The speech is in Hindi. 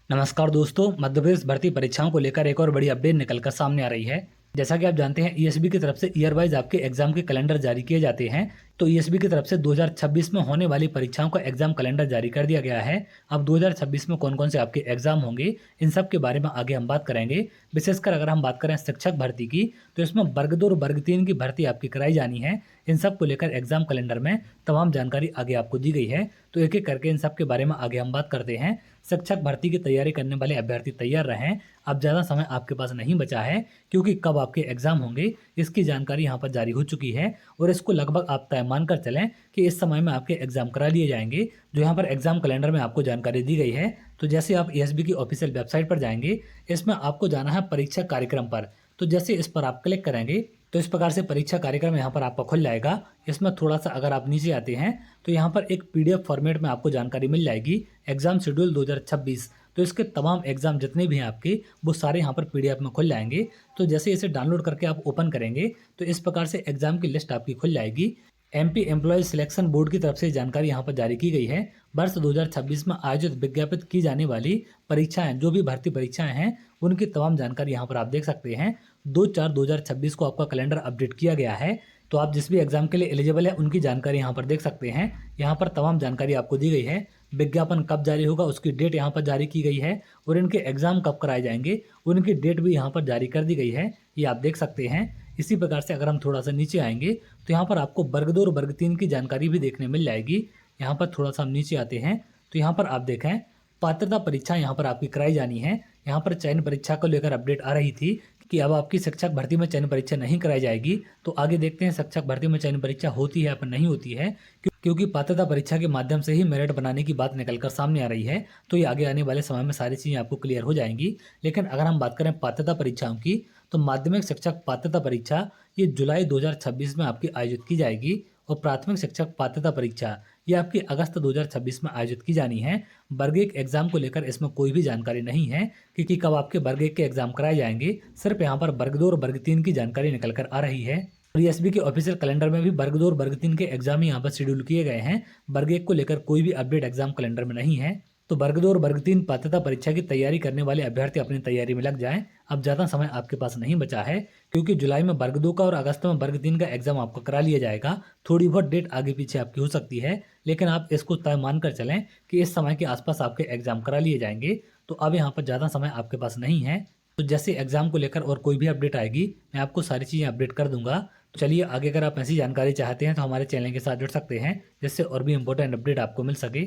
नमस्कार दोस्तों, मध्य प्रदेश भर्ती परीक्षाओं को लेकर एक और बड़ी अपडेट निकलकर सामने आ रही है। जैसा कि आप जानते हैं, ईएसबी की तरफ से ईयर वाइज आपके एग्जाम के कैलेंडर जारी किए जाते हैं। तो ईएसबी की तरफ से 2026 में होने वाली परीक्षाओं का एग्जाम कैलेंडर जारी कर दिया गया है। अब 2026 में कौन कौन से आपके एग्जाम होंगे, इन सब के बारे में आगे हम बात करेंगे। विशेषकर अगर हम बात करें शिक्षक भर्ती की, तो इसमें वर्ग 2 और वर्ग 3 की भर्ती आपकी कराई जानी है। इन सब को लेकर एग्जाम कैलेंडर में तमाम जानकारी आगे आपको दी गई है। तो एक एक करके इन सब के बारे में आगे हम बात करते हैं। शिक्षक भर्ती की तैयारी करने वाले अभ्यर्थी तैयार रहें। अब ज़्यादा समय आपके पास नहीं बचा है, क्योंकि कब आपके एग्जाम होंगे इसकी जानकारी यहाँ पर जारी हो चुकी है। और इसको लगभग आप तय मानकर चलें कि इस समय में आपके एग्जाम करा लिए जाएंगे, जो यहाँ पर एग्जाम कैलेंडर में आपको जानकारी दी गई है। तो जैसे आप एएसबी की ऑफिशियल वेबसाइट पर जाएंगे, इसमें आपको जाना है परीक्षा कार्यक्रम पर। तो जैसे इस पर आप क्लिक करेंगे, तो इस प्रकार से परीक्षा कार्यक्रम यहाँ पर आपका खुल जाएगा। इसमें थोड़ा सा अगर आप नीचे आते हैं, तो यहाँ पर एक पीडीएफ फॉर्मेट में आपको जानकारी मिल जाएगी, एग्जाम शेड्यूल 2026। तो इसके तमाम एग्जाम जितने भी हैं आपके, वो सारे यहाँ पर पीडीएफ में खुल जाएंगे। तो जैसे इसे डाउनलोड करके आप ओपन करेंगे, तो इस प्रकार से एग्जाम की लिस्ट आपकी खुल जाएगी। एमपी एम्प्लॉयज सिलेक्शन बोर्ड की तरफ से जानकारी यहाँ पर जारी की गई है। वर्ष 2026 में आयोजित विज्ञापित की जाने वाली परीक्षाएं, जो भी भर्ती परीक्षाएं हैं, उनकी तमाम जानकारी यहाँ पर आप देख सकते हैं। 2/4/2026 को आपका कैलेंडर अपडेट किया गया है। तो आप जिस भी एग्जाम के लिए एलिजिबल है, उनकी जानकारी यहाँ पर देख सकते हैं। यहाँ पर तमाम जानकारी आपको दी गई है। विज्ञापन कब जारी होगा उसकी डेट यहाँ पर जारी की गई है, और इनके एग्जाम कब कराए जाएंगे उनकी डेट भी यहाँ पर जारी कर दी गई है। ये आप देख सकते हैं। इसी प्रकार से अगर हम थोड़ा सा नीचे आएंगे, तो यहाँ पर आपको वर्ग 2 और वर्ग 3 की जानकारी भी देखने मिल जाएगी। यहाँ पर थोड़ा सा हम नीचे आते हैं, तो यहाँ पर आप देखें पात्रता परीक्षा यहाँ पर आपकी कराई जानी है। यहाँ पर चयन परीक्षा को लेकर अपडेट आ रही थी कि अब आपकी शिक्षक भर्ती में चयन परीक्षा नहीं कराई जाएगी। तो आगे देखते हैं शिक्षक भर्ती में चयन परीक्षा होती है या फिर नहीं होती है, क्योंकि पात्रता परीक्षा के माध्यम से ही मेरिट बनाने की बात निकलकर सामने आ रही है। तो ये आगे आने वाले समय में सारी चीज़ें आपको क्लियर हो जाएंगी। लेकिन अगर हम बात करें पात्रता परीक्षाओं की, तो माध्यमिक शिक्षक पात्रता परीक्षा ये जुलाई 2026 में आपकी आयोजित की जाएगी, और प्राथमिक शिक्षक पात्रता परीक्षा ये आपकी अगस्त 2026 में आयोजित की जानी है। वर्ग 1 एग्जाम को लेकर इसमें कोई भी जानकारी नहीं है कि कब आपके वर्ग 1 के एग्जाम कराए जाएंगे। सिर्फ यहाँ पर वर्ग 2 और वर्ग 3 की जानकारी निकल कर आ रही है। और ईएसबी के ऑफिशियल कैलेंडर में भी वर्ग 2 और वर्ग 3 के एग्जाम ही यहाँ पर शेड्यूल किए गए हैं। वर्ग 1 को लेकर कोई भी अपडेट एग्जाम कैलेंडर में नहीं है। तो वर्ग 2 और वर्ग 3 पात्रता परीक्षा की तैयारी करने वाले अभ्यर्थी अपनी तैयारी में लग जाएं। अब ज़्यादा समय आपके पास नहीं बचा है, क्योंकि जुलाई में वर्ग 2 का और अगस्त में वर्ग 3 का एग्जाम आपका करा लिया जाएगा। थोड़ी बहुत डेट आगे पीछे आपकी हो सकती है, लेकिन आप इसको तय मानकर चलें कि इस समय के आसपास आपके एग्जाम करा लिए जाएंगे। तो अब यहाँ पर ज़्यादा समय आपके पास नहीं है। तो जैसे एग्जाम को लेकर और कोई भी अपडेट आएगी, मैं आपको सारी चीज़ें अपडेट कर दूंगा। तो चलिए आगे, अगर आप ऐसी जानकारी चाहते हैं तो हमारे चैनल के साथ जुड़ सकते हैं, जिससे और भी इंपॉर्टेंट अपडेट आपको मिल सके।